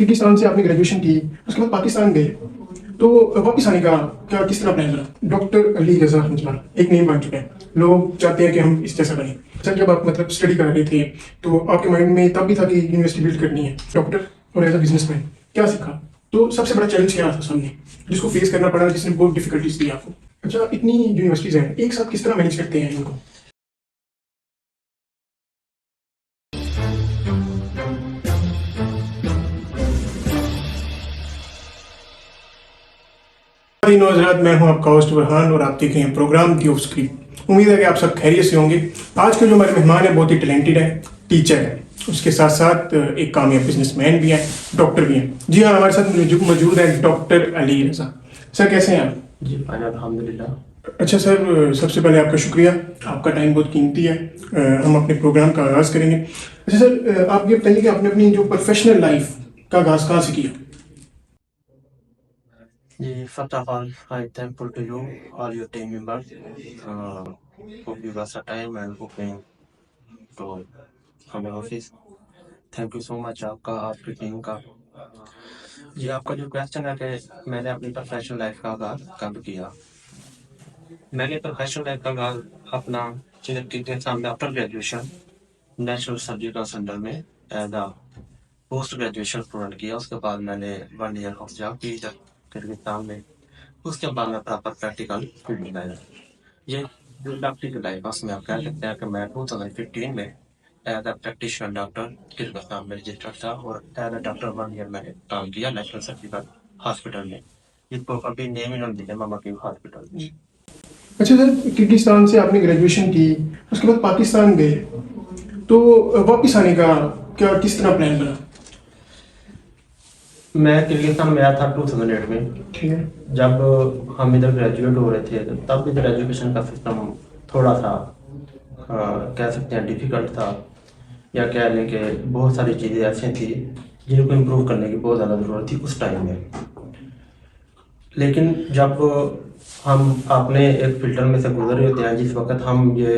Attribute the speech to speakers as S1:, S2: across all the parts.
S1: Kyrgyzstan से आपने graduation की, उसके बाद पाकिस्तान गए, तो वापस आने का क्या किस तरह प्लान बना? डॉक्टर अली रजा हंजला एक नेम बन चुका है, लोग चाहते हैं कि हम इस जैसा बने। सर जब आप मतलब स्टडी कर रहे थे तो आपके माइंड में तब भी था कि यूनिवर्सिटी बिल्ड करनी है, डॉक्टर और एज अ बिजनेसमैन क्या सीखा? तो सबसे बड़ा चैलेंज क्या था सामने जिसको फेस करना पड़ा, जिसने बहुत डिफिकल्टीज दी आपको? अच्छा, इतनी यूनिवर्सिटीज हैं, एक साथ किस तरह मैनेज करते हैं इनको? हज़रात, मैं हूं आपका होस्ट बुरहान और आप देख रहे हैं प्रोग्राम दी ऑफ स्क्रीन। उम्मीद है कि आप सब खैरियत से होंगे। आज के जो हमारे मेहमान है बहुत ही टैलेंटेड है, टीचर है, उसके साथ साथ एक कामयाब बिजनेसमैन भी है, डॉक्टर भी है। जी हाँ, हमारे साथ मौजूद है डॉक्टर अली रजा। सर कैसे हैं आप?
S2: जी भाई अल्हम्दुलिल्लाह।
S1: अच्छा सर, सबसे पहले आपका शुक्रिया, आपका टाइम बहुत कीमती है। हम अपने प्रोग्राम का आगाज़ करेंगे। अच्छा सर, आप ये बताइए कि आपने अपनी जो प्रोफेशनल लाइफ का आगाज़ कहाँ से किया?
S2: First of all, I'm thankful to you, all your team members, who give us a time and who came to हमें office. Thank you so much आपका, आपकी टीम का। जी आपका जो क्वेश्चन है कि मैंने अपनी प्रोफेशनल लाइफ का आगाज कब किया। मैंने प्रोफेशनल लाइफ का आगाज अपना जिंदगी के सामने after graduation national surgical centre में as a post graduation student किया। उसके बाद मैंने 1 ईयर ऑफ जॉब की किर्गिस्तान में। उसके बाद मैं प्रॉपर प्रैक्टिकल फील्ड में आया। ये जो डॉक्टरी की लाइफ है उसमें आप कह सकते हैं कि मैं 2015 में as a practitioner doctor Kyrgyzstan में रजिस्टर्ड था और एज अ डॉक्टर 1 ईयर मैंने काम किया नेशनल सर्जिकल हॉस्पिटल में, जिसको अभी नेम ही नहीं दिया मामा की हॉस्पिटल।
S1: अच्छा सर, किर्गिस्तान से आपने ग्रेजुएशन की, उसके बाद पाकिस्तान गए, तो वापस आने का क्या किस तरह प्लान बना?
S2: मैं किर्गिस्तान में आया था 2008 में।
S1: ठीक है।
S2: जब हम इधर ग्रेजुएट हो रहे थे तब इधर एजुकेशन का सिस्टम थोड़ा सा कह सकते हैं डिफिकल्ट था, या कह लें कि बहुत सारी चीज़ें ऐसी थी जिनको इम्प्रूव करने की बहुत ज़्यादा ज़रूरत थी उस टाइम में। लेकिन जब हम अपने एक फिल्टर में से गुजर रहे होते हैं, जिस वक्त हम ये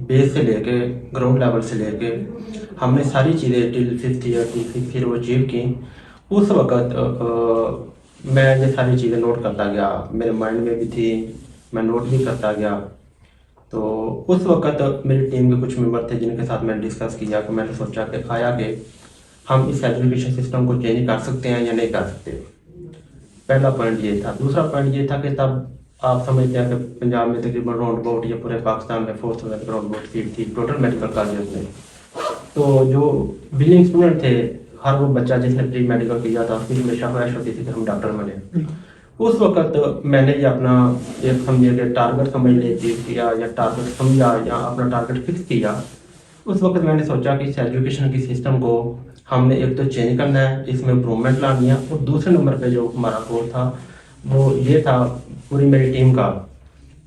S2: बेस से लेके ग्राउंड लेवल से लेके हमने सारी चीज़ें टिल 5th ईयर की फिर वो अचीव की, उस वक्त मैं ये सारी चीज़ें नोट करता गया, मेरे माइंड में भी थी, मैं नोट भी करता गया। तो उस वक्त मेरी टीम के कुछ मेंबर थे जिनके साथ मैंने डिस्कस किया कि मैंने सोचा कि आया कि हम इस एजुकेशन सिस्टम को चेंज कर सकते हैं या नहीं कर सकते। पहला पॉइंट ये था। दूसरा पॉइंट ये था कि तब आप समझते हैं कि पंजाब में तकरीबन राउंड अबाउट या पूरे पाकिस्तान में 4,000 राउंड अबाउट सीट थी टोटल मेडिकल कॉलेज में। तो जो विलिंग स्टूडेंट थे, हर वो बच्चा जिसने प्री मेडिकल किया था उसकी हमेशा ख्वाहिश होती थी कि हम डॉक्टर बने। उस वक्त मैंने ये अपना एक समझिए कि टारगेट समझ लेती किया या टारगेट समझा या अपना टारगेट फिक्स किया। उस वक्त मैंने सोचा कि इस एजुकेशन की सिस्टम को हमने एक तो चेंज करना है, इसमें इम्प्रूवमेंट लानी है, और दूसरे नंबर पे जो हमारा गोल था वो ये था पूरी मेरी टीम का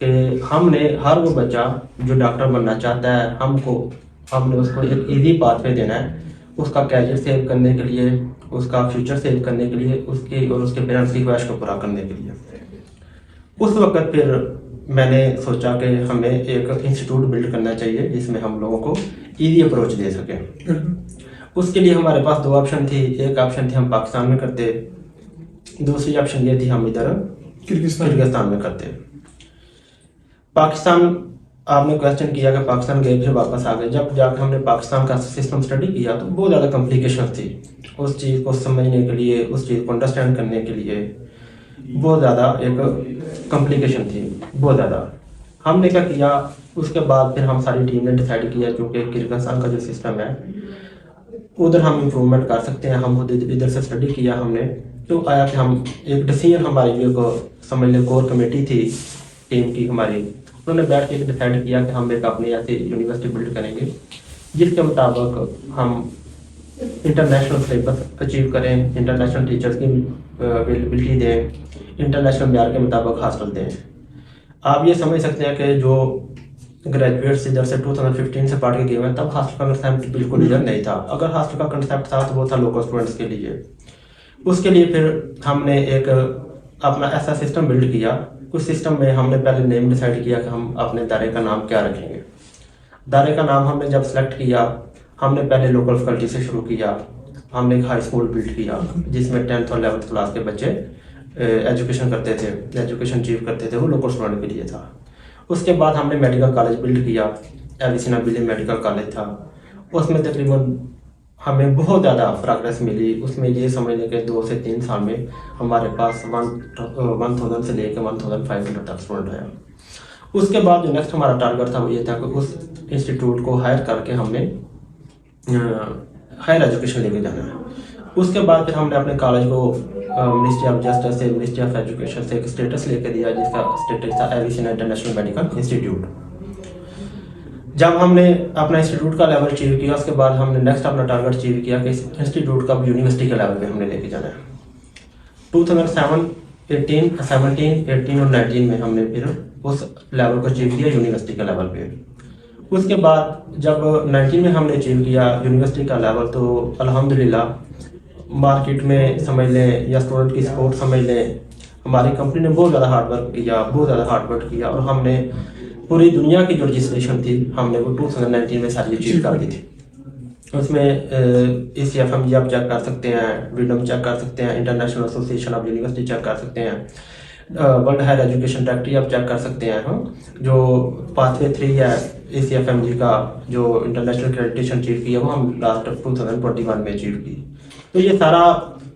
S2: कि हमने हर वो बच्चा जो डॉक्टर बनना चाहता है हमने उसको एक इजी पाथवे देना है, उसका कैरियर सेव करने के लिए, उसका फ्यूचर सेव करने के लिए, उसकी और उसके पेरेंट्स की ख्वाहिश को पूरा करने के लिए। उस वक्त फिर मैंने सोचा कि हमें एक इंस्टीट्यूट बिल्ड करना चाहिए जिसमें हम लोगों को इजी अप्रोच दे सकें। उसके लिए हमारे पास 2 ऑप्शन थी। एक ऑप्शन थी हम पाकिस्तान में करते, दूसरी ऑप्शन ये थी हम इधर किर्गिस्तान में करते। पाकिस्तान, आपने क्वेश्चन किया कि पाकिस्तान गए फिर वापस आ गए। जब जाकर हमने पाकिस्तान का सिस्टम स्टडी किया तो बहुत ज़्यादा कॉम्प्लिकेशन थी उस चीज़ को समझने के लिए, उस चीज़ को अंडरस्टैंड करने के लिए बहुत ज़्यादा एक कॉम्प्लिकेशन थी, बहुत ज़्यादा। हमने क्या किया, उसके बाद फिर हम सारी टीम ने डिसाइड किया क्योंकि किर्गिस्तान का जो सिस्टम है उधर हम इम्प्रूवमेंट कर सकते हैं। हम इधर से स्टडी किया हमने, तो आया कि हम एक डिसीजन, हमारी जो समझ लें कोर कमेटी थी टीम की हमारी, उन्होंने बैठ के डिसाइड किया कि हम एक अपनी ऐसी यूनिवर्सिटी बिल्ड करेंगे जिसके मुताबिक हम इंटरनेशनल सिलेबस अचीव करें, इंटरनेशनल टीचर्स की अवेलेबिलिटी दें, इंटरनेशनल म्यार के मुताबिक हॉस्टल दें। आप ये समझ सकते हैं कि जो ग्रेजुएट्स इधर से 2015 से पढ़ के गए हैं तब हॉस्टल का कंसेप्ट बिल्कुल इधर नहीं था। अगर हॉस्टल का कंसेप्ट था तो वो था लोकल स्टूडेंट्स के लिए। उसके लिए फिर हमने एक अपना ऐसा सिस्टम बिल्ड किया। उस सिस्टम में हमने पहले नेम डिसाइड किया कि हम अपने दायरे का नाम क्या रखेंगे। दायरे का नाम हमने जब सेलेक्ट किया, हमने पहले लोकल फैकल्टी से शुरू किया। हमने एक हाई स्कूल बिल्ड किया जिसमें 10th और 11th क्लास के बच्चे एजुकेशन करते थे, एजुकेशन अचीव करते थे, वो लोकल स्टूडेंट के लिए था। उसके बाद हमने मेडिकल कॉलेज बिल्ड किया, एविसिना बिली मेडिकल कॉलेज था। उसमें तकरीबन हमें बहुत ज़्यादा प्रोग्रेस मिली। उसमें ये समझ लें कि 2 से 3 साल में हमारे पास 1000 से लेकर 1500 तक स्टूडेंट आया। उसके बाद जो नेक्स्ट हमारा टारगेट था वो ये था कि उस इंस्टीट्यूट को हायर करके हमने हायर एजुकेशन लेके जाना है। उसके बाद फिर हमने अपने कॉलेज को मिनिस्ट्री ऑफ जस्टिस से, मिनिस्ट्री ऑफ एजुकेशन से एक स्टेटस लेके दिया जिसका स्टेटस था एविसिना इंटरनेशनल मेडिकल इंस्टीट्यूट। जब हमने अपना इंस्टीट्यूट का लेवल अचीव किया उसके बाद हमने नेक्स्ट अपना टारगेट अचीव किया कि इस इंस्टीट्यूट का यूनिवर्सिटी के लेवल पे हमने लेके जाना है। 2017, 18 और 19 में हमने फिर उस लेवल को अचीव किया यूनिवर्सिटी के लेवल पे। उसके बाद जब 19 में हमने अचीव किया यूनिवर्सिटी का लेवल तो अल्हम्दुलिल्लाह मार्केट में समझ लें या स्टूडेंट की सपोर्ट समझ लें, हमारी कंपनी ने बहुत ज़्यादा हार्डवर्क किया और हमने पूरी दुनिया की जो रजिस्ट्रेशन थी हमने वो 2019 में सारी अचीव कर दी थी। उसमें ACFM आप चेक कर सकते हैं, विडम चेक कर सकते हैं, international association of university check कर सकते हैं, वर्ल्ड हायर एजुकेशन ट्रैक्टरी आप चेक कर सकते हैं। जो पाथवे 3 है ACFM का जो इंटरनेशनल क्रेडिटेशन अचीव की है वो हम लास्ट 2021 में अचीव की। तो ये सारा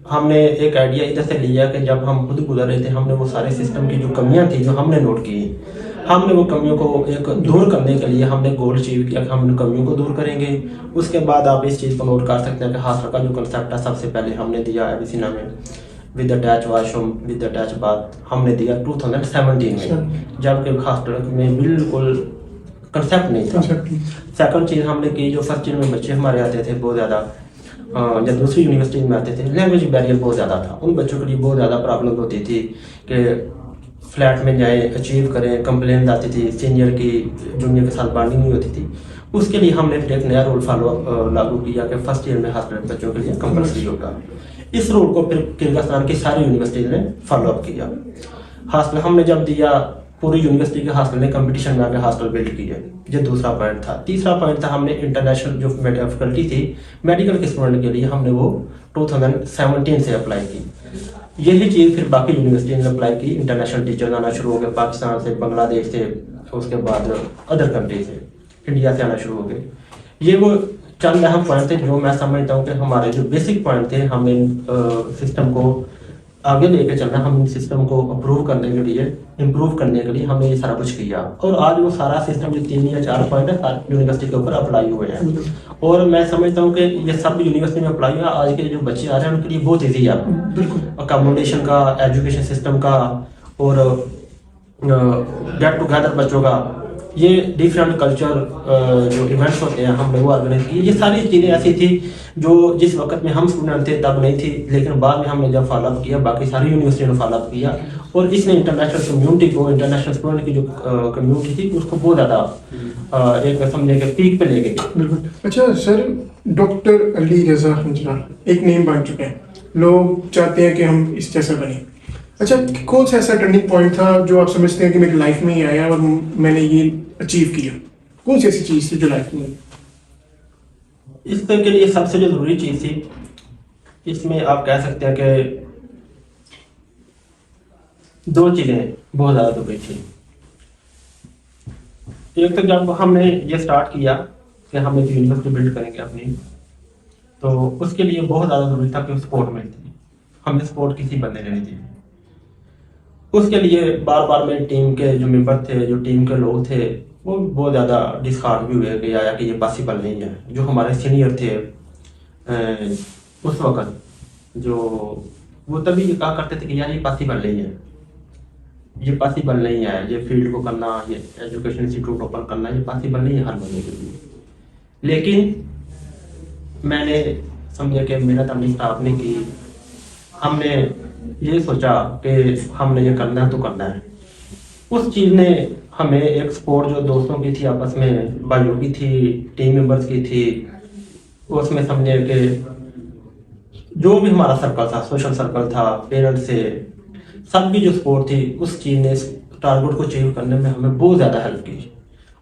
S2: हमने एक आइडिया इधर से लिया कि जब हम खुद गुजर रहे थे हमने वो सारे सिस्टम की जो कमियां थी जो हमने नोट की, हमने वो कमियों को एक दूर करने के लिए हमने गोल अचीव किया कि हम उन कमियों को दूर करेंगे। उसके बाद आप इस चीज़ को नोट कर सकते हैं कि हॉस्टल का जो कंसेप्ट है सबसे पहले हमने दिया एविसिना में with attach washroom with attach bath हमने दिया 2017 में, जबकि हॉस्टल में बिल्कुल कंसेप्ट नहीं था। सेकंड चीज़ हमने की जो फर्स्ट ईयर में बच्चे हमारे आते थे बहुत ज़्यादा जब दूसरी यूनिवर्सिटी में आते थे लैंग्वेज बैरियर बहुत ज़्यादा था, उन बच्चों के लिए बहुत ज़्यादा प्रॉब्लम होती थी कि फ्लैट में जाए अचीव करें, कंप्लेंट आती थी, सीनियर की जूनियर के साथ बॉन्डिंग नहीं होती थी। उसके लिए हमने फिर एक नया रूल लागू किया कि फर्स्ट ईयर में हॉस्टल बच्चों के लिए कंपल्सरी होगा। इस रूल को फिर किर्गिस्तान की सारी यूनिवर्सिटीज ने फॉलोअप किया। हॉस्टल हमने जब दिया पूरी यूनिवर्सिटी के हॉस्टल ने कंपटीशन में आके हॉस्टल बिल्ड किए, ये दूसरा पॉइंट था। तीसरा पॉइंट था हमने इंटरनेशनल जो फैकल्टी थी मेडिकल के स्टूडेंट के लिए हमने वो 2017 से अप्लाई की। यही चीज़ फिर बाकी यूनिवर्सिटी ने अप्लाई की, इंटरनेशनल टीचर आना शुरू हो गए पाकिस्तान से, बांग्लादेश से, उसके बाद अदर कंट्री से, इंडिया से आना शुरू हो गए। ये वो चंद अहम पॉइंट थे जो मैं समझता हूँ कि हमारे जो बेसिक पॉइंट थे हमें सिस्टम को आगे लेके चलना, हम सिस्टम को अप्रूव करने के लिए इम्प्रूव करने के लिए हमने ये सारा कुछ किया और आज वो सारा सिस्टम जो 3 या 4 पॉइंट है यूनिवर्सिटी के ऊपर अप्लाई हुए हैं। और मैं समझता हूँ कि ये सब यूनिवर्सिटी में अप्लाई हुआ। आज के जो बच्चे आ रहे हैं उनके लिए बहुत ईजी है, बिल्कुल अकोमोडेशन का, एजुकेशन सिस्टम का और गेट टुगेदर बच्चों का, ये डिफरेंट कल्चर जो इवेंट्स होते हैं हमने वो ऑर्गेनाइज किए। ये सारी चीज़ें ऐसी थी जो जिस वक्त में हम स्टूडेंट थे तब नहीं थी, लेकिन बाद में हमने जब फॉलोअप किया बाकी सारी यूनिवर्सिटी ने फॉलोअप किया और इसने इंटरनेशनल कम्युनिटी को, इंटरनेशनल स्टूडेंट की जो कम्युनिटी थी उसको बहुत ज़्यादा एक समझे कि पीक पे ले गए।
S1: बिल्कुल। अच्छा सर, डॉक्टर अली रजा एक नेम बन चुके हैं, लोग चाहते हैं कि हम इस जैसा बने। अच्छा, कौन सा ऐसा टर्निंग पॉइंट था जो आप समझते हैं कि मेरी लाइफ में ही आया और मैंने ये अचीव किया? कौन सी ऐसी चीज़ थी जो लाइफ में?
S2: इसके लिए सबसे जो ज़रूरी चीज़ थी, इसमें आप कह सकते हैं कि 2 चीज़ें बहुत ज़्यादा ज़रूरी थी। एक तो जब हमने ये स्टार्ट किया कि हम एक यूनिवर्सिटी बिल्ड करेंगे अपनी, तो उसके लिए बहुत ज़्यादा ज़रूरी था कि सपोर्ट मिलती। हमें सपोर्ट किसी बंदे ने नहीं दी। उसके लिए बार बार मेरी टीम के जो मेंबर थे, जो टीम के लोग थे, वो बहुत ज़्यादा डिस्कार्ड भी हुए कि आया कि ये पॉसिबल नहीं है। जो हमारे सीनियर थे उस वक्त, जो वो तभी ये कहा करते थे कि यार ये पॉसिबल नहीं है, ये पॉसिबल नहीं है, ये फील्ड को करना, ये एजुकेशन इंस्टीट्यूट ओपन करना, ये पॉसिबल नहीं है हर बंदे के लिए। लेकिन मैंने समझा कि मेहनत हमने स्टाफ ने की, हमने ये सोचा कि हमने ये करना है तो करना है। उस चीज़ ने हमें एक सपोर्ट जो दोस्तों की थी, आपस में भाइयों की थी, टीम मेंबर्स की थी, उसमें समझे कि जो भी हमारा सर्कल था, सोशल सर्कल था, पेरेंट्स से, सबकी जो सपोर्ट थी, उस चीज़ ने टारगेट को अचीव करने में हमें बहुत ज़्यादा हेल्प की।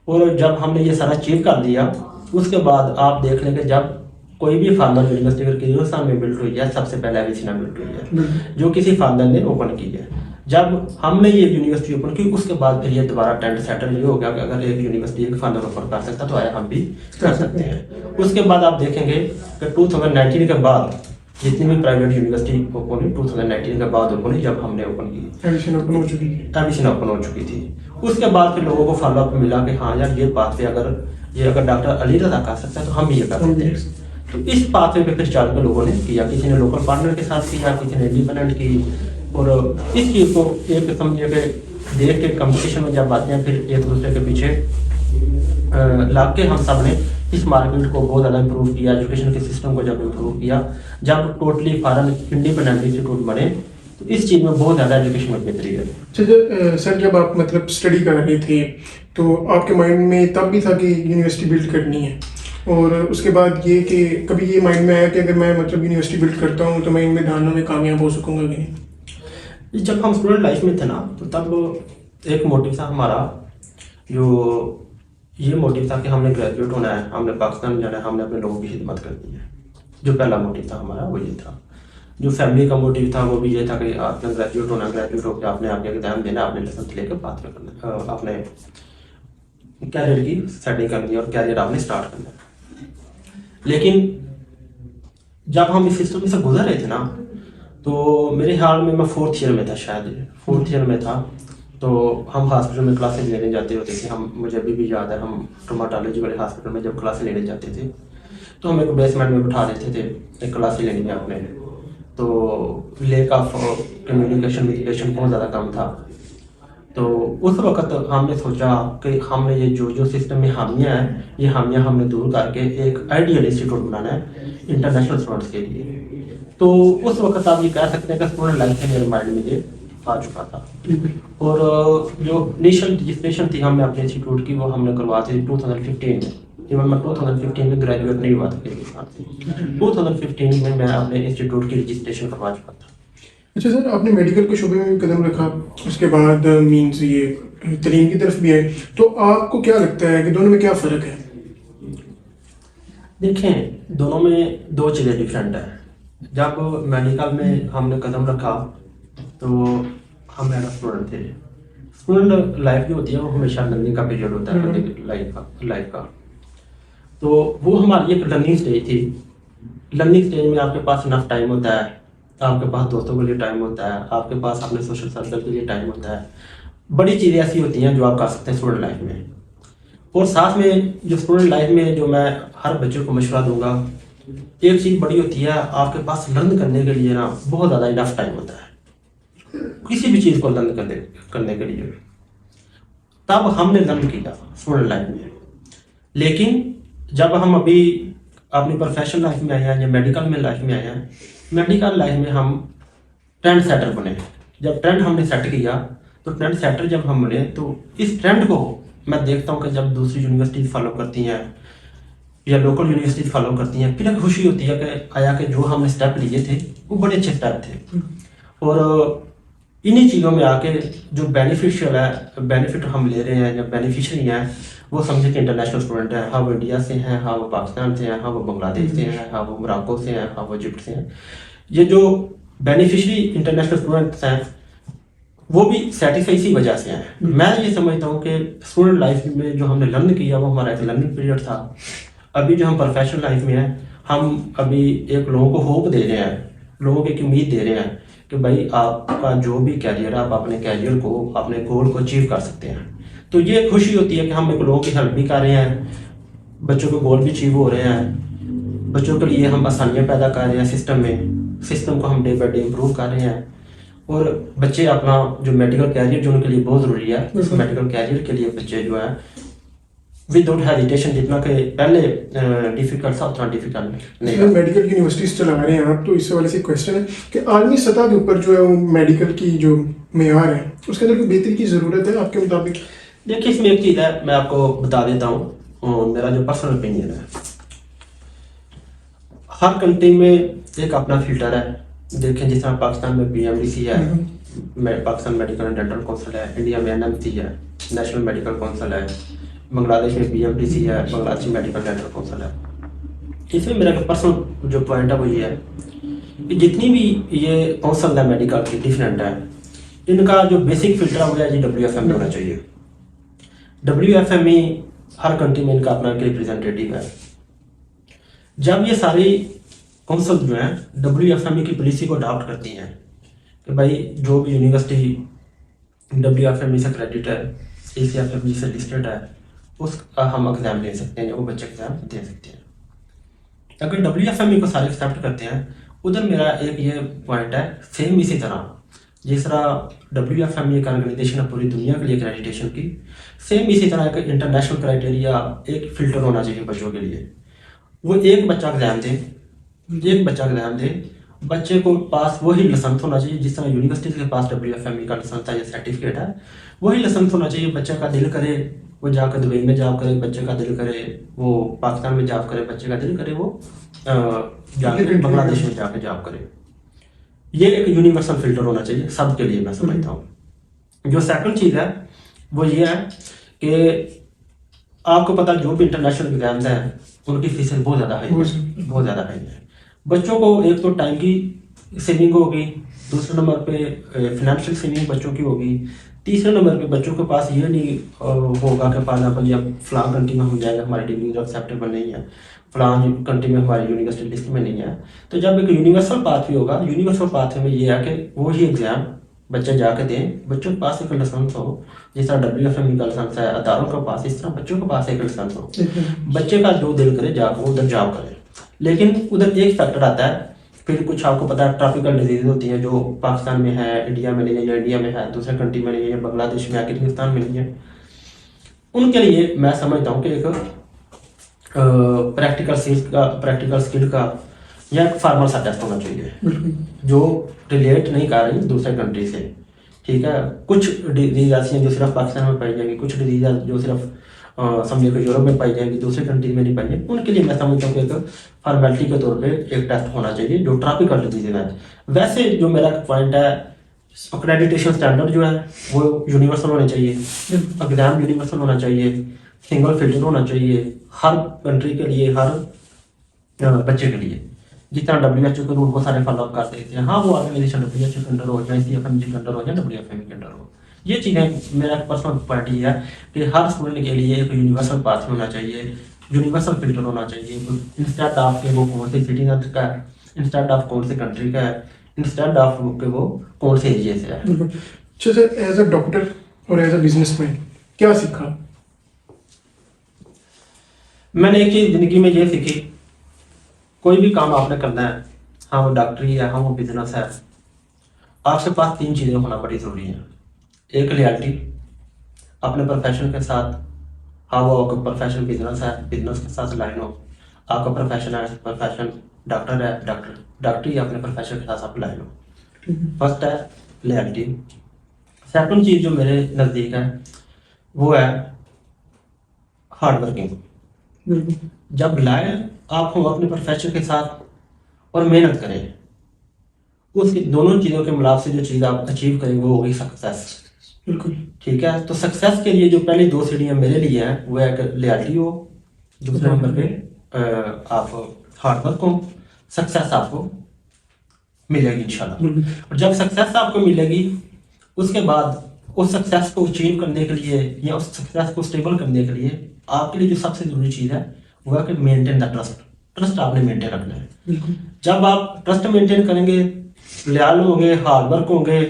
S2: और जब हमने ये सारा अचीव कर दिया उसके बाद आप देख लें कि जब कोई भी फार्मर यूनिवर्सिटी अगर किर्गिस्तान में बिल्ड हुई है, सबसे पहले अविसिना बिल्ड हुई है, जो किसी फादर ने ओपन की है। जब हमने ये यूनिवर्सिटी ओपन की, उसके बाद फिर ये दोबारा ट्रेंड सेटल ये हो गया कि अगर एक यूनिवर्सिटी एक फादर ओपन कर सकता तो आया हम भी कर सकते हैं। उसके बाद आप देखेंगे कि 2019 के बाद जितनी भी प्राइवेट यूनिवर्सिटी ओपन हुई 2019 के बाद ओपन हुई, जब हमने ओपन की
S1: एडिशन ओपन हो चुकी है।
S2: एडमिशन ओपन हो चुकी थी। उसके बाद फिर लोगों को फॉलो अप मिला कि हाँ यार, ये पाथवे अगर डॉक्टर अली रजा कर सकता है तो हम भी ये कर सकते हैं। तो इस पाथवे पे फिर चल के लोगों ने किया, किसी ने लोकल पार्टनर के साथ किया, किसी ने इंडिपेंडेंट की, और इस चीज़ को एक समझिए कि देख के कंपटीशन में जब आते हैं फिर एक दूसरे के पीछे लग के हम सब ने इस मार्केट को बहुत ज़्यादा इम्प्रूव किया, एजुकेशन के सिस्टम को जब इम्प्रूव किया, जब टोटली फॉरेन इंडिपेंडेंट इंस्टीट्यूट बने, तो इस चीज़ में बहुत ज़्यादा एजुकेशन में बेहतरी है।
S1: अच्छा सर, जब आप मतलब स्टडी कर रहे थे तो आपके माइंड में तब भी था कि यूनिवर्सिटी बिल्ड करनी है, और उसके बाद ये कि कभी ये माइंड में आया कि अगर मैं मतलब यूनिवर्सिटी बिल्ड करता हूँ तो मैं इनमें दानों में कामयाब हो सकूंगा कि नहीं?
S2: जब हम स्टूडेंट लाइफ में थे ना, तो तब एक मोटिव था हमारा, जो ये मोटिव था कि हमने ग्रेजुएट होना है, हमने पाकिस्तान जाना है, हमने अपने लोगों की खिदमत करनी है। जो पहला मोटिव था हमारा वो ये था। जो फैमिली का मोटिव था वो भी ये था कि आपने ग्रेजुएट होना, ग्रेजुएट होकर आपने आगे एग्जाम देना, आपने लाइसेंस लेकर बात करना, अपने कैरियर की सेटिंग करनी है और कैरियर आपने स्टार्ट करना है। लेकिन जब हम इस सिस्टम में से गुजर रहे थे ना, तो मेरे ख्याल में मैं 4th ईयर में था, शायद 4th ईयर में था, तो हम हॉस्पिटल में क्लासेस लेने जाते होते थे। मुझे अभी भी याद है, हम ट्रोमाटोलॉजी वाले हॉस्पिटल में जब क्लासेस लेने जाते थे तो हम एक बेसमेंट में बिठा देते थे एक क्लासेस लेने में अपने, तो लेक ऑफ कम्युनिकेशन बहुत ज़्यादा कम था। तो उस वक्त हमने सोचा कि हमने ये जो सिस्टम में हामियाँ हैं, ये हामियाँ हमने दूर करके एक आइडियल इंस्टीट्यूट बनाना है इंटरनेशनल स्टूडेंट्स के लिए। तो उस वक्त आप ये कह सकते हैं कि स्टूडेंट लाइफ में मेरे माइंड में ये आ चुका था। और जो इनिशियल रजिस्ट्रेशन थी हमने अपने इंस्टीट्यूट की, वो हमने करवा थी 2015 में। इवन मैं 2015 में ग्रेजुएट नहीं हुआ था किर्गिस्तान से, 2015 में मैं अपने इंस्टीट्यूट की रजिस्ट्रेशन करवा चुका था।
S1: अच्छा सर, आपने मेडिकल के शुबे में भी कदम रखा, उसके बाद मीन्स ये तलीम की तरफ भी आए, तो आपको क्या लगता है कि दोनों में क्या फ़र्क है?
S2: देखें, दोनों में दो चीज़ें डिफरेंट है। जब मेडिकल में हमने कदम रखा तो हम एज स्टूडेंट थे। स्टूडेंट लाइफ जो होती है वो हमेशा लर्निंग का पीरियड होता है लाइफ का। तो वो हमारी एक लर्निंग स्टेज थी। लर्निंग स्टेज में आपके पास इनफ टाइम होता है, आपके पास दोस्तों के लिए टाइम होता है, आपके पास अपने सोशल सर्कल के लिए टाइम होता है। बड़ी चीज़ें ऐसी होती हैं जो आप कर सकते हैं स्टूडेंट लाइफ में। और साथ में जो स्टूडेंट लाइफ में जो मैं हर बच्चे को मशवरा दूंगा, एक चीज़ बड़ी होती है, आपके पास लर्न करने के लिए ना बहुत ज़्यादा इनफ टाइम होता है किसी भी चीज़ को लर्न करने के लिए। तब हमने लर्न किया स्टूडेंट लाइफ में। लेकिन जब हम अभी अपनी प्रोफेशनल लाइफ में आए हैं या मेडिकल में लाइफ में आए हैं, मेडिकल लाइफ में हम ट्रेंड सेटर बने। जब ट्रेंड हमने सेट किया तो ट्रेंड सेटर जब हम बने, तो इस ट्रेंड को मैं देखता हूँ कि जब दूसरी यूनिवर्सिटी फॉलो करती हैं या लोकल यूनिवर्सिटी फॉलो करती हैं, फिर एक खुशी होती है कि आया कि जो हमने स्टेप लिए थे वो बड़े अच्छे स्टेप थे। और इन्हीं चीज़ों में आके जो बेनिफिशियल है, बेनिफिट हम ले रहे हैं या बेनिफिशरी हैं, वो समझे कि इंटरनेशनल स्टूडेंट हैं। हाँ वो इंडिया से हैं, हाँ वो पाकिस्तान से हैं, हाँ वो बांग्लादेश से हैं, हाँ वो मोरक्को से हैं, हाँ वो इजिप्ट से हैं। ये जो बेनिफिशरी इंटरनेशनल स्टूडेंट्स हैं वो भी सेटिस्फाई इसी वजह से हैं। मैं ये समझता हूँ कि स्टूडेंट लाइफ में जो हमने लर्न किया वो हमारा एक लर्निंग पीरियड था। अभी जो हम प्रोफेशनल लाइफ में हैं, हम अभी एक लोगों को होप दे रहे हैं, लोगों की एक उम्मीद दे रहे हैं कि भाई आपका जो भी कैरियर है, आप अपने कैरियर को, अपने गोल को अचीव कर सकते हैं। तो ये खुशी होती है कि हम एक लोगों की हेल्प भी कर रहे हैं, बच्चों के गोल भी अचीव हो रहे हैं, बच्चों के लिए हम आसानियाँ पैदा कर रहे हैं सिस्टम को हम डे बाई डे इम्प्रूव कर रहे हैं। और बच्चे अपना जो मेडिकल कैरियर जो उनके लिए बहुत ज़रूरी है, उस मेडिकल कैरियर के लिए बच्चे जो है विदाउट हेजिटेशन, जितना कि पहले डिफिकल्ट था उतना डिफिकल्ट नहीं।
S1: मेडिकल यूनिवर्सिटीज चला रहे हैं आप, तो इस वाले से क्वेश्चन है कि आलमी सतह के ऊपर जो है वो मेडिकल की जो मेयार है उसके अंदर कोई बेहतरी की ज़रूरत है आपके मुताबिक?
S2: देखिए, इसमें एक चीज़ है, मैं आपको बता देता हूँ, मेरा जो पर्सनल ओपिनियन है। हर कंट्री में एक अपना फिल्टर है। देखें, जिस तरह पाकिस्तान में BMDC है, Pakistan medical and dental council है, इंडिया में NMC है, नेशनल मेडिकल काउंसिल है, बांग्लादेश में BMDC है, बांग्लादेश मेडिकल डेंटल काउंसिल है। इसमें मेरा पर्सनल जो पॉइंट है वो ये है कि जितनी भी ये काउंसिल है मेडिकल की डिफरेंट है, इनका जो बेसिक फिल्टर है वो है जी WFM होना चाहिए। WFME हर कंट्री में इनका अपना रिप्रेजेंटेटिव है। जब ये सारी काउंसिल जो है WFME की पॉलिसी को अडॉप्ट करती हैं कि भाई जो भी यूनिवर्सिटी WFME से क्रेडिट है, ACFME से लिस्टेड है, उसका हम एग्जाम ले सकते हैं, वो बच्चे एग्जाम दे सकते हैं। अगर WFME को सारे एक्सेप्ट करते हैं, उधर मेरा एक ये पॉइंट है, सेम इसी तरह जिस तरह WFME एक ऑर्गेनाइजेशन है पूरी दुनिया के लिए एक्रेडिटेशन की, सेम इसी तरह एक इंटरनेशनल क्राइटेरिया, एक फिल्टर होना चाहिए बच्चों के लिए। वो एक बच्चा एग्जाम दे, बच्चे को पास वही लाइसेंस होना चाहिए जिस तरह यूनिवर्सिटी के पास WFME का लाइसेंस है या सर्टिफिकेट है, वही लाइसेंस होना चाहिए। बच्चे का दिल करे वो जाकर दुबई में जॉब करे, बच्चे का दिल करे वो पाकिस्तान में जॉब करे, बच्चे का दिल करे वो जाकर बांग्लादेश में जाकर जॉब करे। ये एक यूनिवर्सल फिल्टर होना चाहिए सबके लिए, मैं समझता हूँ। जो सेकंड चीज़ है वो ये है कि आपको पता जो भी इंटरनेशनल एग्जाम्स हैं उनकी फीसें बहुत ज़्यादा हाई है। बच्चों को एक तो टाइम की सेविंग होगी, दूसरे नंबर पे फिनेंशियल सेविंग बच्चों की होगी, तीसरे नंबर पे बच्चों के पास ये नहीं होगा कि फॉर एग्जाम्पल या फलां कंट्री में हम जाएंगे हमारी डिग्री एक्सेप्टेबल नहीं है, फलां कंट्री में हमारी यूनिवर्सिटी लिस्ट में नहीं है। तो जब एक यूनिवर्सल पाथवे होगा, यूनिवर्सल पाथवे में ये है कि वो ही एग्जाम बच्चे जाके दें, बच्चों के पास एक लाइसेंस हो, जिस तरह WFME का लाइसेंस है अदारों के पास, इस तरह बच्चों के पास एक लाइसेंस हो, बच्चे का जो दिल करे जाकर वो उधर जॉब करे। लेकिन उधर एक फैक्टर आता है, फिर कुछ आपको पता है ट्रॉपिकल डिजीज होती हैं जो पाकिस्तान में है, इंडिया में नहीं है, या इंडिया में है दूसरे कंट्री में नहीं है, या बांग्लादेश में है, किर्गिस्तान में नहीं है। उनके लिए मैं समझता हूँ कि एक प्रैक्टिकल स्किल का या एक फॉर्मल सा टेस्ट होना चाहिए जो रिलेट नहीं कर रही दूसरे कंट्री से। ठीक है, कुछ डिजीज ऐसी हैं जो सिर्फ पाकिस्तान में पाई जाएंगी, कुछ डिजीज जो सिर्फ समझिए कि यूरोप में पाई जाएंगी, दूसरे कंट्री में नहीं पाई जाएंगी। उनके लिए मैं समझता हूँ कि एक फॉर्मेलिटी के तौर पे एक टेस्ट होना चाहिए जो ट्रॉपिकल डिजीज है। वैसे जो मेरा पॉइंट है, एक्रेडिटेशन स्टैंडर्ड जो है वो यूनिवर्सल होने चाहिए, एग्जाम यूनिवर्सल होना चाहिए, सिंगल फिल्टर होना चाहिए हर कंट्री के लिए, हर बच्चे के लिए। जिस तरह WHO के रूल को सारे फॉलोअप करते हैं, हाँ वो ऑर्गेनाइजेशन WHO के अंडर हो या ACFME के अंडर हो या WFME के अंडर हो। ये चीज़ें मेरा पर्सनल पॉइंट ये है कि हर स्टूडेंट के लिए एक यूनिवर्सल पाथ होना चाहिए, यूनिवर्सल फिल्टर होना चाहिए। इंस्टेड ऑफ के वो कौन से सिटी का है, इंस्टेड ऑफ कौन से कंट्री का है, इंस्टेड ऑफ के वो कौन से एरिया से है।
S1: अच्छा सर, एज अ डॉक्टर और एज अ बिजनेसमैन क्या सीखा?
S2: मैंने एक चीज़ जिंदगी में ये सीखी, कोई भी काम आपने करना है, हाँ वो डॉक्टरी है, हाँ वो बिजनेस है, आपके पास 3 चीज़ें होना बड़ी ज़रूरी है। एक लॉयल्टी अपने प्रोफेशन के साथ, हाँ वो आपका प्रोफेशन बिजनेस है, बिजनेस के साथ लाइन हो, आपका प्रोफेशन है, प्रोफेशन डॉक्टर है, डॉक्टरी अपने प्रोफेशन के साथ आप लाइन हो। फर्स्ट है लॉयल्टी। सेकंड चीज़ जो मेरे नज़दीक है वो है हार्ड वर्किंग। जब लॉयल आप हो अपने प्रोफेशन के साथ और मेहनत करें, उस दोनों चीज़ों के मिलाप से जो चीज़ आप अचीव करेंगे वो होगी सक्सेस।
S1: बिल्कुल
S2: ठीक है, तो सक्सेस के लिए जो पहली 2 सीढ़ियाँ मेरे लिए हैं वो है कि लॉयल्टी हो, दूसरे नंबर पे आप हार्ड वर्क हो, सक्सेस आपको मिलेगी इंशाल्लाह। और जब सक्सेस आपको मिलेगी, उसके बाद उस सक्सेस को अचीव करने के लिए या उस सक्सेस को स्टेबल करने के लिए आपके लिए जो सबसे जरूरी चीज़ है वो है कि मेंटेन द ट्रस्ट आपने मेंटेन रखना है। जब आप ट्रस्ट मेंटेन करेंगे, लॉयल होंगे, हार्ड वर्क होंगे,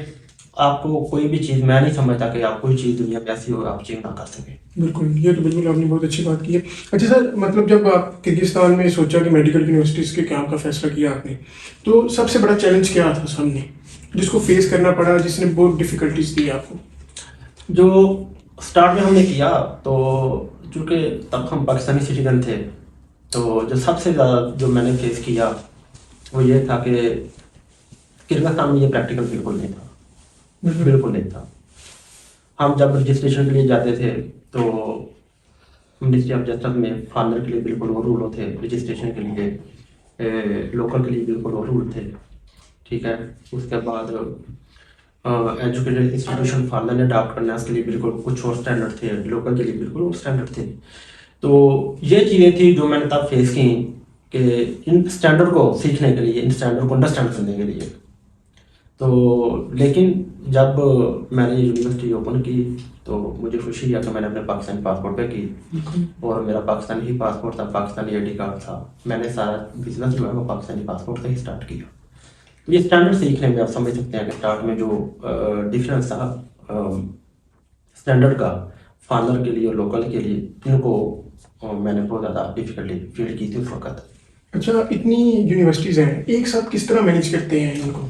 S2: आपको कोई भी चीज़, मैं नहीं समझता कि आप कोई चीज़ दुनिया में ऐसी हो आप अचीव ना कर सके।
S1: बिल्कुल, ये तो बिल्कुल आपने बहुत अच्छी बात की है। अच्छा सर, मतलब जब आप किर्गिस्तान में सोचा कि मेडिकल यूनिवर्सिटीज़ के काम का फैसला किया आपने, तो सबसे बड़ा चैलेंज क्या था सामने जिसको फेस करना पड़ा, जिसने बहुत डिफिकल्टीज दी आपको?
S2: जो स्टार्ट में हमने किया, तो चूँकि तब हम पाकिस्तानी सिटीजन थे, तो जो सबसे ज़्यादा जो मैंने फेस किया वो ये था कि किर्गिस्तान में ये प्रैक्टिकल बिल्कुल नहीं था। हम जब रजिस्ट्रेशन के लिए जाते थे तो मिनिस्ट्री ऑफ जस्टिस में फॉरनर के लिए बिल्कुल वो रूल थे, रजिस्ट्रेशन के लिए लोकल के लिए बिल्कुल वो रूल थे। ठीक है, उसके बाद एजुकेशन इंस्टीट्यूशन फॉरनर ने अडॉप्ट करना है, उसके लिए बिल्कुल कुछ और स्टैंडर्ड थे, लोकल के लिए बिल्कुल और स्टैंडर्ड थे। तो ये चीज़ें थी जो मैंने तब फेस की कि इन स्टैंडर्ड को सीखने के लिए, इन स्टैंडर्ड को अंडरस्टैंड करने के लिए। तो लेकिन जब मैंने यूनिवर्सिटी ओपन की तो मुझे खुशी है कि मैंने अपने पाकिस्तानी पासपोर्ट पे की, और मेरा पाकिस्तानी ही पासपोर्ट था, पाकिस्तानी आईडी कार्ड था। मैंने सारा बिजनेस जो है वो पाकिस्तानी पासपोर्ट से ही स्टार्ट किया। तो ये स्टैंडर्ड सीखने में आप समझ सकते हैं कि स्टार्ट में जो डिफरेंस था स्टैंडर्ड का फार्मर के लिए और लोकल के लिए, इनको मैंने बहुत ज़्यादा डिफिकल्टी फील की थी उस वक्त।
S1: अच्छा, इतनी यूनिवर्सिटीज़ हैं, एक साथ किस तरह मैनेज करते हैं इनको?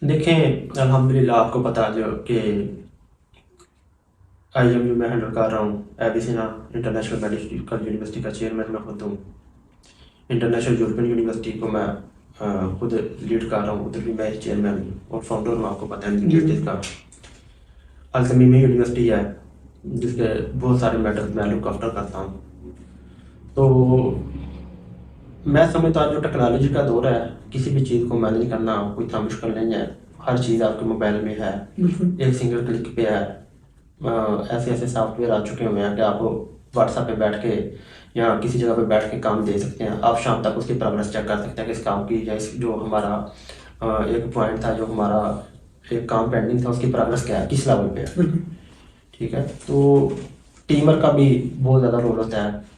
S2: देखें अल्हम्दुलिल्लाह, आपको पता जो कि IMU में हैंडल कर रहा हूँ, एबिसिना इंटरनेशनल मेडिकल यूनिवर्सिटी का चेयरमैन मैं खुद हूँ। इंटरनेशनल यूरोपियन यूनिवर्सिटी को मैं खुद लीड कर रहा हूँ, उधर भी मैं चेयरमैन हूँ और फाउंडर हूँ, आपको पता है यूनिवर्सिटीज़ का। अल-तमीमी यूनिवर्सिटी है जिसके बहुत सारे मैटर्स मैं लुक आफ्टर करता हूँ। तो मैं समझता हूँ जो टेक्नोलॉजी का दौर है, किसी भी चीज़ को मैनेज करना कोई इतना मुश्किल नहीं है। हर चीज़ आपके मोबाइल में है, एक सिंगल क्लिक पे है। ऐसे ऐसे सॉफ्टवेयर आ चुके हुए हैं कि आप व्हाट्सएप पे बैठ के या किसी जगह पे बैठ के काम दे सकते हैं। आप शाम तक उसकी प्रोग्रेस चेक कर सकते हैं कि इस काम की, या इस जो हमारा एक पॉइंट था, जो हमारा एक काम पेंडिंग था, उसकी प्रोग्रेस क्या है, किस लेवल पे है। ठीक है, तो टीम वर्क का भी बहुत ज़्यादा रोल होता है।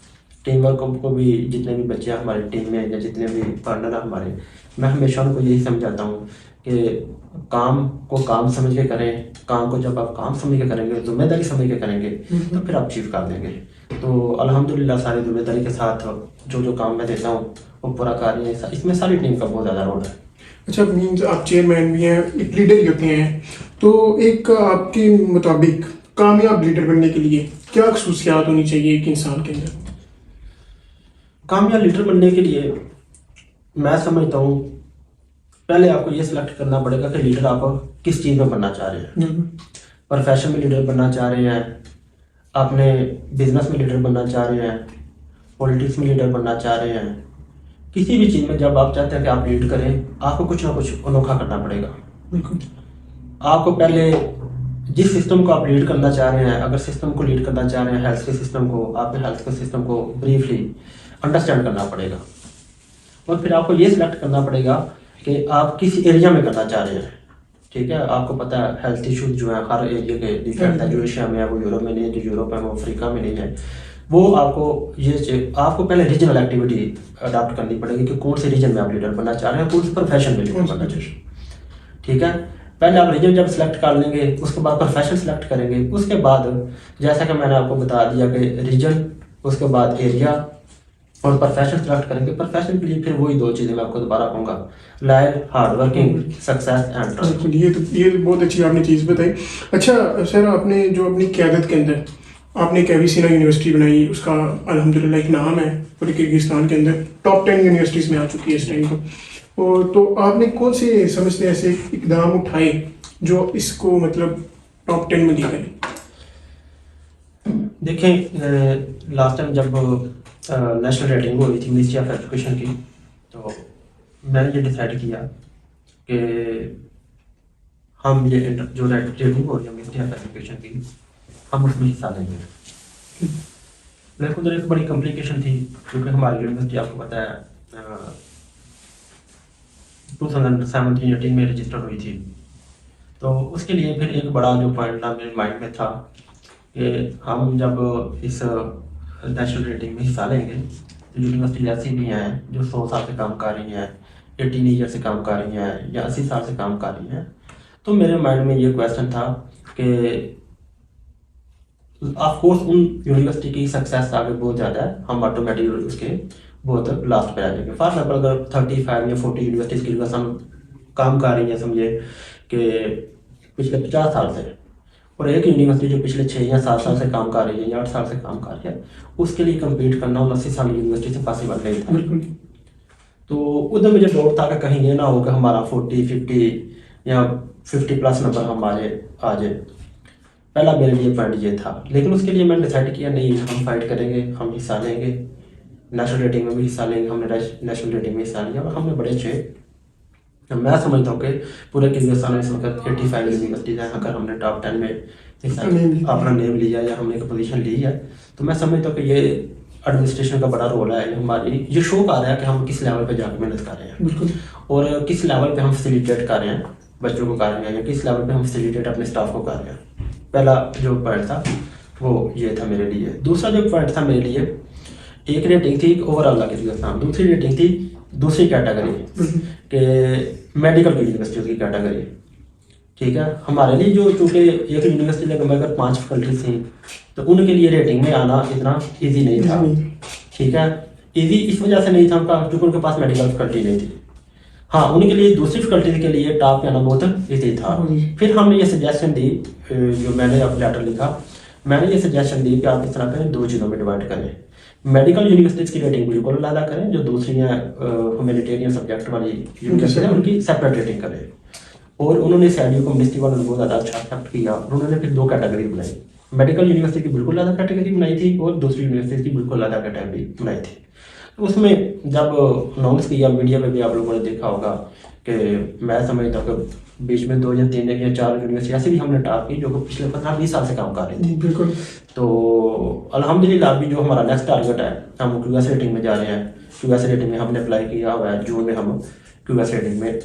S2: टीम वर्क को भी, जितने भी बच्चे हैं हमारी टीम में या जितने भी पार्टनर हैं हमारे, मैं हमेशा उनको यही समझाता हूँ कि काम को काम समझ के करें। काम को जब आप काम समझ के करेंगे, जिम्मेदारी समझ के करेंगे, तो फिर आप अचीव कर देंगे। तो अल्हम्दुलिल्लाह सारी जिम्मेदारी के साथ जो जो काम मैं देता हूँ वो पूरा कर रही है। इसमें सारी टीम का बहुत ज़्यादा रोल है।
S1: अच्छा, मीन्स आप चेयरमैन भी हैं, एक लीडर ही होते हैं, तो एक आपके मुताबिक कामयाब लीडर बनने के लिए क्या खसूसियात होनी चाहिए एक इंसान के अंदर?
S2: कामयाब लीडर बनने के लिए मैं समझता हूँ पहले आपको ये सिलेक्ट करना पड़ेगा कि लीडर आप किस चीज़ में बनना चाह रहे हैं। प्रोफेशन में लीडर बनना चाह रहे हैं, अपने बिजनेस में लीडर बनना चाह रहे हैं, पॉलिटिक्स में लीडर बनना चाह रहे हैं। किसी भी चीज़ में जब आप चाहते हैं कि आप लीड करें, आपको कुछ ना कुछ अनोखा करना पड़ेगा। आपको पहले जिस सिस्टम को आप लीड करना चाह रहे हैं, अगर सिस्टम को लीड करना चाह रहे हैं, हेल्थ के सिस्टम को, आपके हेल्थ के सिस्टम को ब्रीफली अंडरस्टैंड करना पड़ेगा। और फिर आपको ये सिलेक्ट करना पड़ेगा कि आप किस एरिया में करना चाह रहे हैं। ठीक है, आपको पता है हेल्थ इशूज जो है हर एरिया के डिफरेंट है। जो एशिया में है वो यूरोप में नहीं है, जो यूरोप है वो अफ्रीका में नहीं है। वो आपको पहले रीजनल एक्टिविटी अडॉप्ट करनी पड़ेगी कि कौन से रीजन में आप लीडर बनना चाह रहे हैं, कौन से प्रोफेशन में लीडर बनना चाह रहे हैं। ठीक है, पहले आप रीजन जब सिलेक्ट कर लेंगे, उसके बाद प्रोफेशन सिलेक्ट करेंगे, उसके बाद जैसा कि मैंने आपको बता दिया कि रीजन, उसके बाद एरिया और प्रोफेशन सिलेक्ट करेंगे। प्रोफेशन के लिए फिर वही दो चीज़ें मैं आपको दोबारा कहूँगा, loyal, hard working, success and trust.
S1: ये बहुत अच्छी आपने चीज़ बताई। अच्छा सर, आपने जो अपनी क़यादत के अंदर आपने एक एबिसिना यूनिवर्सिटी बनाई, उसका अल्हम्दुलिल्लाह एक नाम है पूरे किर्गिस्तान के अंदर, टॉप 10 यूनिवर्सिटीज़ में आ चुकी है इस टाइम को। और तो आपने कौन से समझते हैं ऐसे इकदाम उठाए जो इसको मतलब टॉप 10 में लेकर?
S2: देखें लास्ट टाइम जब नेशनल रेटिंग हुई थी मिनिस्ट्री ऑफ एजुकेशन की, तो मैंने ये डिसाइड किया कि हम ये जो रेटिंग हो रही है मिनिस्ट्री ऑफ एजुकेशन की, हम उसमें हिस्सा लेंगे। लेकिन उधर एक बड़ी कॉम्प्लिकेशन थी, क्योंकि हमारी यूनिवर्सिटी आपको पता है 2017-18 में रजिस्टर हुई थी। तो उसके लिए फिर एक बड़ा जो पॉइंट मेरे माइंड में था कि हम जब इस नेशनल रेटिंग में हिस्सा लेंगे, तो यूनिवर्सिटी ऐसी भी हैं जो 100 साल से काम कर रही हैं, 18 ईयर से काम कर रही हैं, या 80 साल से काम कर रही हैं। तो मेरे माइंड में ये क्वेश्चन था कि ऑफ कोर्स उन यूनिवर्सिटी की सक्सेस आगे बहुत ज़्यादा है, हम ऑटोमेटिकली उसके बहुत लास्ट पे आ जाएंगे। फॉर एग्जाम्पल अगर 35 या 40 यूनिवर्सिटीज़ के लिए हम काम कर रही हैं, समझे कि पिछले 50 साल से, और एक यूनिवर्सिटी जो पिछले 6 या 7 साल से काम कर रही है या 8 साल से काम कर रही है, उसके लिए कम्पीट करना उन 80 साल यूनिवर्सिटी से पॉसिबल नहीं था। तो उधर मुझे डाउट था कि कहीं ये ना हो कि हमारा 40, 50 या 50+ नंबर हम आ जाए। पहला मेरे लिए पॉइंट ये था। लेकिन उसके लिए मैंने डिसाइड किया नहीं, हम फाइट करेंगे, हम हिस्सा लेंगे, नेशनल रेटिंग में भी हिस्सा लेंगे। हमने नेशनल रेटिंग में हिस्सा लिया और हमने बड़े अच्छे, मैं समझता हूँ कि पूरे किर्गिस्तान में इस वक्त 85 यूनिवर्सिटीज़ हैं। अगर हमने टॉप 10 में हिस्सा अपना नेम लिया या हमने एक पोजीशन ली है, तो मैं समझता हूँ कि ये एडमिनिस्ट्रेशन का बड़ा रोल है। हमारी ये शो कर रहा है कि हम किस लेवल पे जाकर मेहनत कर रहे हैं
S1: बिल्कुल।
S2: और किस लेवल पे हम फैसिलिटेट कर रहे हैं बच्चों को कर रहे हैं, या किस लेवल पे हम फैसिलिटेट अपने स्टाफ को कर रहे हैं। पहला जो पॉइंट था वो ये था मेरे लिए। दूसरा जो पॉइंट था मेरे लिए, एक रेटिंग थी ओवरऑल की हिंदुस्तान, दूसरी रेटिंग थी दूसरी कैटेगरी के मेडिकल यूनिवर्सिटियों की कैटेगरी। ठीक है, हमारे लिए जो चूँकि एक यूनिवर्सिटी में अगर 5 फैकल्टीज थी तो उनके लिए रेटिंग में आना इतना इजी नहीं था। ठीक है, इजी इस वजह से नहीं था क्योंकि उनके पास मेडिकल फैकल्टी नहीं थी। हाँ, उनके लिए दूसरी फैकल्टी के लिए टॉप पे आना बहुत इजी था। फिर हमने ये सजेशन दी, जो मैंने अब लेटर लिखा, मैंने ये सजेशन दी कि आप इस तरह करें, 2 चीज़ों में डिवाइड करें। मेडिकल यूनिवर्सिटीज़ की रेटिंग बिल्कुल अलग करें, जो दूसरी हैं ह्यूमैनिटेरियन सब्जेक्ट वाली यूनिवर्सिटी है उनकी सेपरेट रेटिंग करें। और उन्होंने सैडियो कम्युनिटी वालों ने बहुत ज़्यादा अच्छा एक्सेप्ट किया। उन्होंने फिर 2 कैटेगरी बनाई, मेडिकल यूनिवर्सिटी की बिल्कुल अलग कैटेगरी बनाई थी और दूसरी यूनिवर्सिटी की बिल्कुल अलग कैटेगरी बनाई थी। तो उसमें जब अनाउंस किया मीडिया में भी आप लोगों ने देखा होगा कि मैं समझता हूँ कि बीच में 2 या 3 या 4 यूनिवर्सिटी ऐसे भी हमने टॉप की जो कि पिछले 15-20 साल से काम कर रही थी।
S1: बिल्कुल।
S2: तो अल्हम्दुलिल्लाह अभी जो हमारा नेक्स्ट टारगेट है, हम क्यूएस रेटिंग में जा रहे हैं। क्यूएस रेटिंग में हमने अप्लाई किया हुआ है, जून में हम क्यूएस रेटिंग में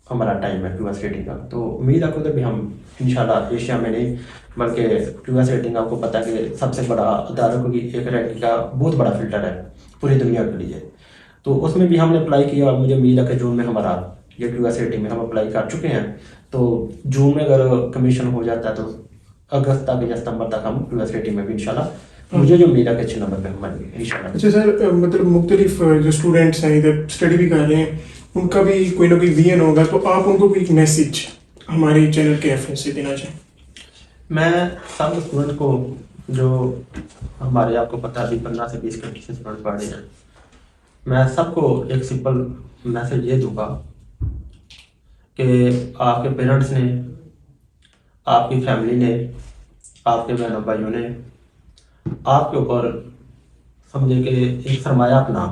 S2: हमारा टाइम है क्यूएस रेटिंग का। तो उम्मीद है कि भी हम इंशाल्लाह एशिया में नहीं बल्कि क्यूएस रेटिंग आपको पता है कि सबसे बड़ा अदारों की एक रैंकिंग का बहुत बड़ा फिल्टर है पूरी दुनिया के लिए। तो उसमें भी हमने अप्लाई किया और मुझे उम्मीद है कि जून में हमारा ये क्यूएस रेटिंग में हम अप्लाई कर चुके हैं। तो जून में अगर कमीशन हो जाता है तो अगस्त तक या सितंबर तक हम क्यूएस रेटिंग में भी इंशाल्लाह, मुझे जो उम्मीद है कि अच्छे नंबर पे हम आएंगे इंशाल्लाह।
S1: अच्छा सर, मतलब मुख्तलिफ जो स्टूडेंट्स हैं इधर स्टडी भी कर रहे हैं, उनका भी कोई ना कोई विजन होगा, तो आप उनको कोई मैसेज हमारे चैनल के रेफरेंस से देना चाहें?
S2: मैं सब स्टूडेंट को, जो हमारे आपको पता है अभी 15 से 20 कंट्री से स्टूडेंट पढ़ रहे हैं, मैं सबको एक सिंपल मैसेज ये दूंगा कि आपके पेरेंट्स ने, आपकी फैमिली ने, आपके बहनों भाइयों ने आपके ऊपर समझे कि एक सरमाया अपना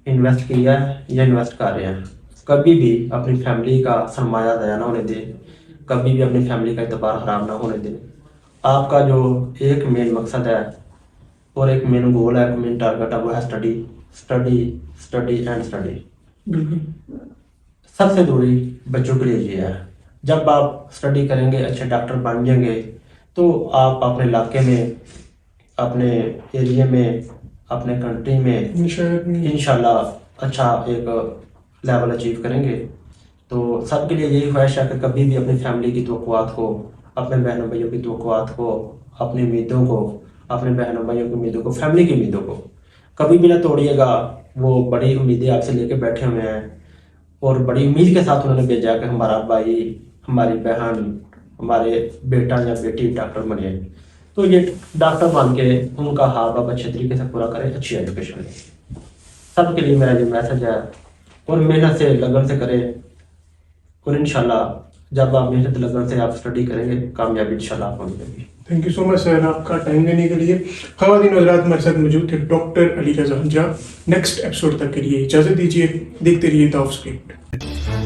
S2: इन्वेस्ट किया है या इन्वेस्ट कर रहे हैं। कभी भी अपनी फैमिली का सरमाया ज़ाया ना होने दें, कभी भी अपनी फैमिली का एतबार ख़राब ना होने दें। आपका जो एक मेन मकसद है और एक मेन गोल है, मेन टारगेट है, वो है study study study and study.
S1: बिल्कुल।
S2: सबसे ज़रूरी बच्चों के लिए ये है, जब आप स्टडी करेंगे, अच्छे डॉक्टर बन जाएंगे, तो आप अपने इलाके में, अपने एरिया में, अपने कंट्री में इंशाल्लाह अच्छा एक लेवल अचीव करेंगे। तो सबके लिए यही ख्वाहिश है कि कभी भी अपनी फैमिली की तवक्कुआत को, अपने बहनों भाइयों की तवक्कुआत को, अपनी उम्मीदों को, अपने बहनों भाइयों की उम्मीदों को, फैमिली की उम्मीदों को कभी भी ना तोड़िएगा। वो बड़ी उम्मीदें आपसे लेके बैठे हुए हैं और बड़ी उम्मीद के साथ उन्होंने भेजा कि हमारा भाई, हमारी बहन, हमारे बेटा या बेटी डॉक्टर बने। तो ये डॉक्टर बन के उनका हाथ आप अच्छे तरीके से पूरा करें, अच्छी एजुकेशन लें। सबके लिए मेरा ये मैसेज है। और मेहनत से, लगन से करें, और इंशाल्लाह जब आप मेहनत लगन से आप स्टडी करेंगे, कामयाबी इंशाल्लाह आपको मिलेगी।
S1: Thank you so much sir आपका टाइम देने के लिए। ख़वातीन हज़रात, हमारे साथ मौजूद थे doctor Ali Raza हंजरा। Next episode तक के लिए इजाज़त दीजिए, देखते रहिए द ऑफ स्क्रिप्ट।